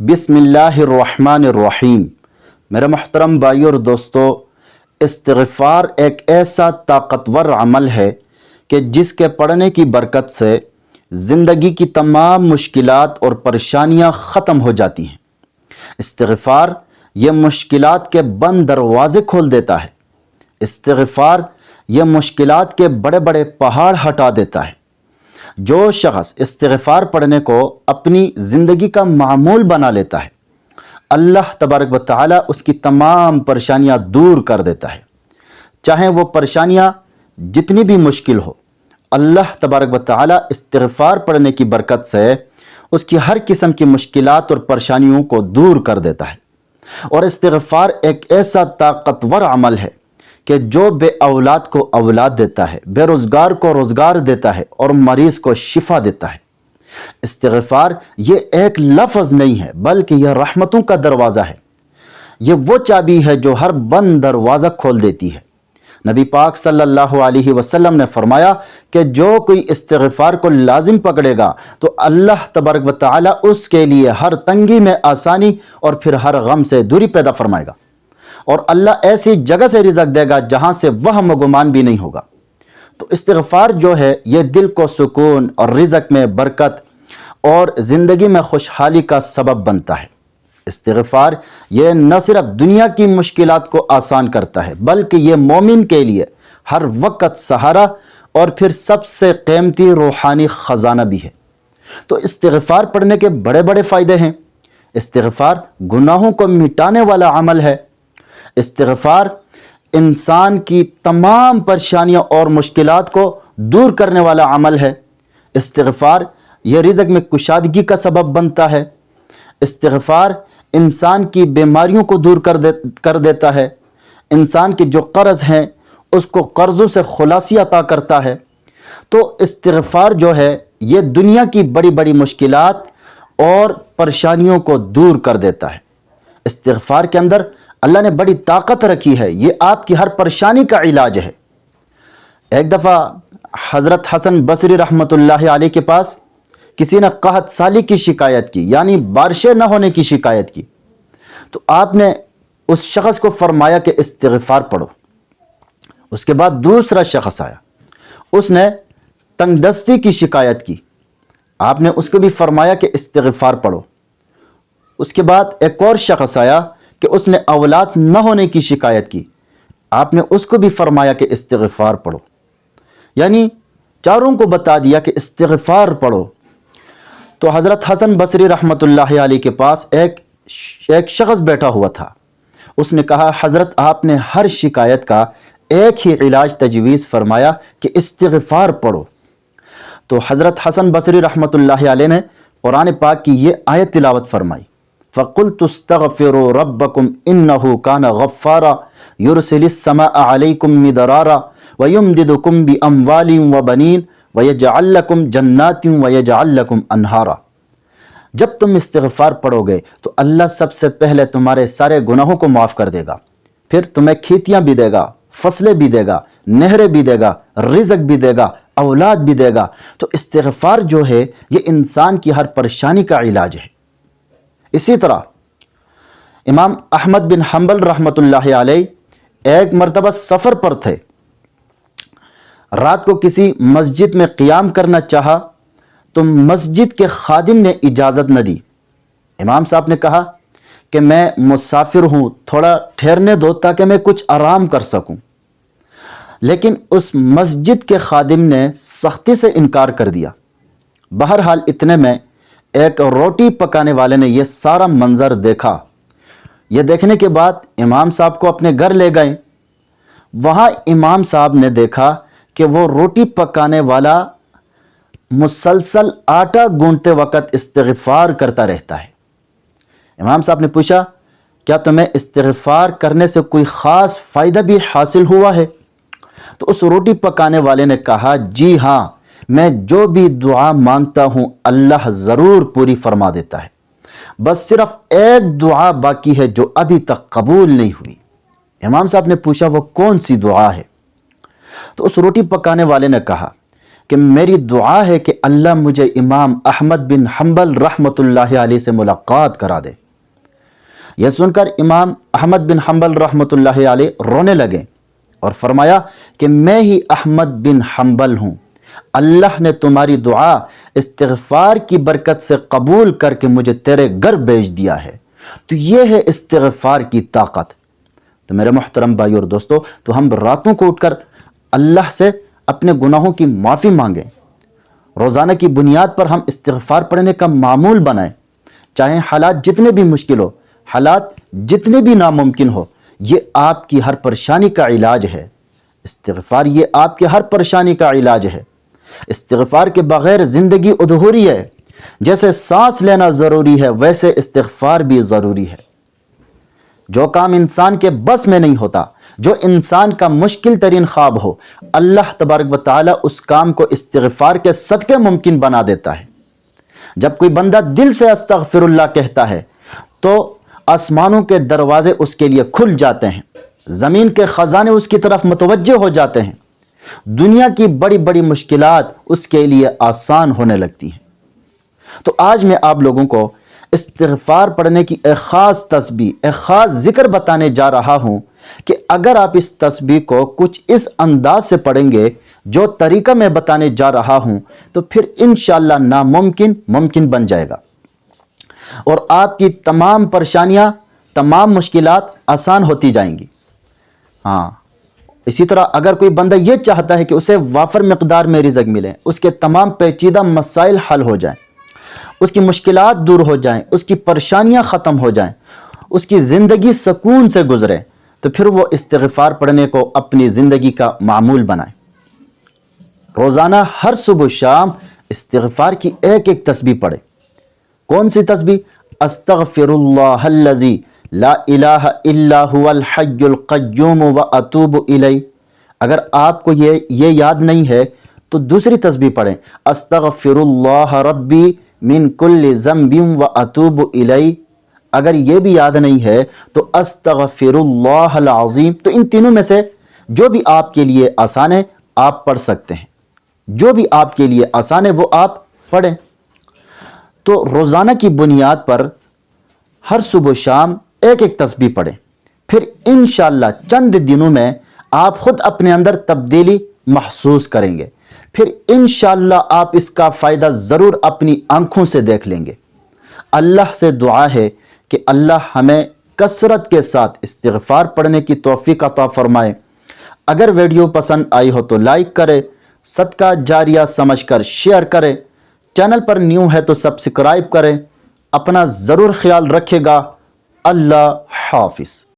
بسم اللہ الرحمن الرحیم۔ میرے محترم بھائی اور دوستو، استغفار ایک ایسا طاقتور عمل ہے کہ جس کے پڑھنے کی برکت سے زندگی کی تمام مشکلات اور پریشانیاں ختم ہو جاتی ہیں۔ استغفار یہ مشکلات کے بند دروازے کھول دیتا ہے۔ استغفار یہ مشکلات کے بڑے بڑے پہاڑ ہٹا دیتا ہے۔ جو شخص استغفار پڑھنے کو اپنی زندگی کا معمول بنا لیتا ہے، اللہ تبارک و تعالی اس کی تمام پریشانیاں دور کر دیتا ہے۔ چاہے وہ پریشانیاں جتنی بھی مشکل ہو، اللہ تبارک و تعالی استغفار پڑھنے کی برکت سے اس کی ہر قسم کی مشکلات اور پریشانیوں کو دور کر دیتا ہے۔ اور استغفار ایک ایسا طاقتور عمل ہے کہ جو بے اولاد کو اولاد دیتا ہے، بے روزگار کو روزگار دیتا ہے اور مریض کو شفا دیتا ہے۔ استغفار یہ ایک لفظ نہیں ہے بلکہ یہ رحمتوں کا دروازہ ہے۔ یہ وہ چابی ہے جو ہر بند دروازہ کھول دیتی ہے۔ نبی پاک صلی اللہ علیہ وسلم نے فرمایا کہ جو کوئی استغفار کو لازم پکڑے گا تو اللہ تبارک و تعالی اس کے لیے ہر تنگی میں آسانی اور پھر ہر غم سے دوری پیدا فرمائے گا، اور اللہ ایسی جگہ سے رزق دے گا جہاں سے وہم و گمان بھی نہیں ہوگا۔ تو استغفار جو ہے یہ دل کو سکون اور رزق میں برکت اور زندگی میں خوشحالی کا سبب بنتا ہے۔ استغفار یہ نہ صرف دنیا کی مشکلات کو آسان کرتا ہے بلکہ یہ مومن کے لیے ہر وقت سہارا اور پھر سب سے قیمتی روحانی خزانہ بھی ہے۔ تو استغفار پڑھنے کے بڑے بڑے فائدے ہیں۔ استغفار گناہوں کو مٹانے والا عمل ہے۔ استغفار انسان کی تمام پریشانیاں اور مشکلات کو دور کرنے والا عمل ہے۔ استغفار یہ رزق میں کشادگی کا سبب بنتا ہے۔ استغفار انسان کی بیماریوں کو دور کر دیتا ہے۔ انسان کے جو قرض ہیں اس کو قرضوں سے خلاصی عطا کرتا ہے۔ تو استغفار جو ہے یہ دنیا کی بڑی بڑی مشکلات اور پریشانیوں کو دور کر دیتا ہے۔ استغفار کے اندر اللہ نے بڑی طاقت رکھی ہے، یہ آپ کی ہر پریشانی کا علاج ہے۔ ایک دفعہ حضرت حسن بصری رحمۃ اللہ علیہ کے پاس کسی نے قحط سالی کی شکایت کی، یعنی بارشیں نہ ہونے کی شکایت کی، تو آپ نے اس شخص کو فرمایا کہ استغفار پڑھو۔ اس کے بعد دوسرا شخص آیا، اس نے تنگ دستی کی شکایت کی، آپ نے اس کو بھی فرمایا کہ استغفار پڑھو۔ اس کے بعد ایک اور شخص آیا کہ اس نے اولاد نہ ہونے کی شکایت کی، آپ نے اس کو بھی فرمایا کہ استغفار پڑھو۔ یعنی چاروں کو بتا دیا کہ استغفار پڑھو۔ تو حضرت حسن بصری رحمۃ اللہ علیہ کے پاس ایک شخص بیٹھا ہوا تھا۔ اس نے کہا، حضرت آپ نے ہر شکایت کا ایک ہی علاج تجویز فرمایا کہ استغفار پڑھو۔ تو حضرت حسن بصری رحمۃ اللہ علیہ نے قرآن پاک کی یہ آیت تلاوت فرمائی، فَقُلْتُ اسْتَغْفِرُوا رَبَّكُمْ إِنَّهُ كَانَ غَفَّارًا يُرْسِلِ السَّمَاءَ عَلَيْكُمْ مِدْرَارًا وَيُمْدِدْكُمْ بِأَمْوَالٍ وَبَنِينَ وَيَجْعَلْ لَكُمْ جَنَّاتٍ وَيَجْعَلْ لَكُمْ أَنْهَارًا۔ جب تم استغفار پڑھو گے تو اللہ سب سے پہلے تمہارے سارے گناہوں کو معاف کر دے گا، پھر تمہیں کھیتیاں بھی دے گا، فصلیں بھی دے گا، نہریں بھی دے گا، رزق بھی دے گا، اولاد بھی دے گا۔ تو استغفار جو ہے یہ انسان کی ہر پریشانی کا علاج ہے۔ اسی طرح امام احمد بن حنبل رحمۃ اللہ علیہ ایک مرتبہ سفر پر تھے، رات کو کسی مسجد میں قیام کرنا چاہا تو مسجد کے خادم نے اجازت نہ دی۔ امام صاحب نے کہا کہ میں مسافر ہوں، تھوڑا ٹھہرنے دو تاکہ میں کچھ آرام کر سکوں، لیکن اس مسجد کے خادم نے سختی سے انکار کر دیا۔ بہرحال اتنے میں ایک روٹی پکانے والے نے یہ سارا منظر دیکھا۔ یہ دیکھنے کے بعد امام صاحب کو اپنے گھر لے گئے۔ وہاں امام صاحب نے دیکھا کہ وہ روٹی پکانے والا مسلسل آٹا گوندتے وقت استغفار کرتا رہتا ہے۔ امام صاحب نے پوچھا، کیا تمہیں استغفار کرنے سے کوئی خاص فائدہ بھی حاصل ہوا ہے؟ تو اس روٹی پکانے والے نے کہا، جی ہاں، میں جو بھی دعا مانگتا ہوں اللہ ضرور پوری فرما دیتا ہے، بس صرف ایک دعا باقی ہے جو ابھی تک قبول نہیں ہوئی۔ امام صاحب نے پوچھا، وہ کون سی دعا ہے؟ تو اس روٹی پکانے والے نے کہا کہ میری دعا ہے کہ اللہ مجھے امام احمد بن حنبل رحمۃ اللہ علیہ سے ملاقات کرا دے۔ یہ سن کر امام احمد بن حنبل رحمۃ اللہ علیہ رونے لگے اور فرمایا کہ میں ہی احمد بن حنبل ہوں، اللہ نے تمہاری دعا استغفار کی برکت سے قبول کر کے مجھے تیرے گھر بھیج دیا ہے۔ تو یہ ہے استغفار کی طاقت۔ تو میرے محترم بھائی اور دوستو، تو ہم راتوں کو اٹھ کر اللہ سے اپنے گناہوں کی معافی مانگیں، روزانہ کی بنیاد پر ہم استغفار پڑھنے کا معمول بنائیں، چاہے حالات جتنے بھی مشکل ہو، حالات جتنے بھی ناممکن ہو۔ یہ آپ کی ہر پریشانی کا علاج ہے، استغفار یہ آپ کی ہر پریشانی کا علاج ہے۔ استغفار کے بغیر زندگی ادھوری ہے۔ جیسے سانس لینا ضروری ہے ویسے استغفار بھی ضروری ہے۔ جو کام انسان کے بس میں نہیں ہوتا، جو انسان کا مشکل ترین خواب ہو، اللہ تبارک و تعالی اس کام کو استغفار کے صدقے ممکن بنا دیتا ہے۔ جب کوئی بندہ دل سے استغفر اللہ کہتا ہے تو آسمانوں کے دروازے اس کے لیے کھل جاتے ہیں، زمین کے خزانے اس کی طرف متوجہ ہو جاتے ہیں، دنیا کی بڑی بڑی مشکلات اس کے لیے آسان ہونے لگتی ہیں۔ تو آج میں آپ لوگوں کو استغفار پڑھنے کی ایک خاص تسبیح، ایک خاص ذکر بتانے جا رہا ہوں کہ اگر آپ اس تسبیح کو کچھ اس انداز سے پڑھیں گے جو طریقہ میں بتانے جا رہا ہوں تو پھر انشاءاللہ ناممکن ممکن بن جائے گا، اور آپ کی تمام پریشانیاں، تمام مشکلات آسان ہوتی جائیں گی۔ ہاں، اسی طرح اگر کوئی بندہ یہ چاہتا ہے کہ اسے وافر مقدار میں رزق ملے، اس کے تمام پیچیدہ مسائل حل ہو جائیں، اس کی مشکلات دور ہو جائیں، اس کی پریشانیاں ختم ہو جائیں، اس کی زندگی سکون سے گزرے، تو پھر وہ استغفار پڑھنے کو اپنی زندگی کا معمول بنائے۔ روزانہ ہر صبح و شام استغفار کی ایک ایک تسبیح پڑھے۔ کون سی تسبیح؟ استغفر اللہ الذی لا الہ الا هو الحی القیوم واتوب الیہ۔ اگر آپ کو یہ یاد نہیں ہے تو دوسری تسبیح پڑھیں، استغفر اللہ ربی من کل ذنب واتوب الیہ۔ اگر یہ بھی یاد نہیں ہے تو استغفر اللہ العظیم۔ تو ان تینوں میں سے جو بھی آپ کے لیے آسان ہے آپ پڑھ سکتے ہیں، جو بھی آپ کے لیے آسان ہے وہ آپ پڑھیں۔ تو روزانہ کی بنیاد پر ہر صبح و شام ایک ایک تسبیح پڑھیں، پھر انشاءاللہ چند دنوں میں آپ خود اپنے اندر تبدیلی محسوس کریں گے، پھر انشاءاللہ آپ اس کا فائدہ ضرور اپنی آنکھوں سے دیکھ لیں گے۔ اللہ سے دعا ہے کہ اللہ ہمیں کثرت کے ساتھ استغفار پڑھنے کی توفیق عطا فرمائے۔ اگر ویڈیو پسند آئی ہو تو لائک کرے، صدقہ جاریہ سمجھ کر شیئر کرے، چینل پر نیو ہے تو سبسکرائب کریں۔ اپنا ضرور خیال رکھے گا۔ اللہ حافظ۔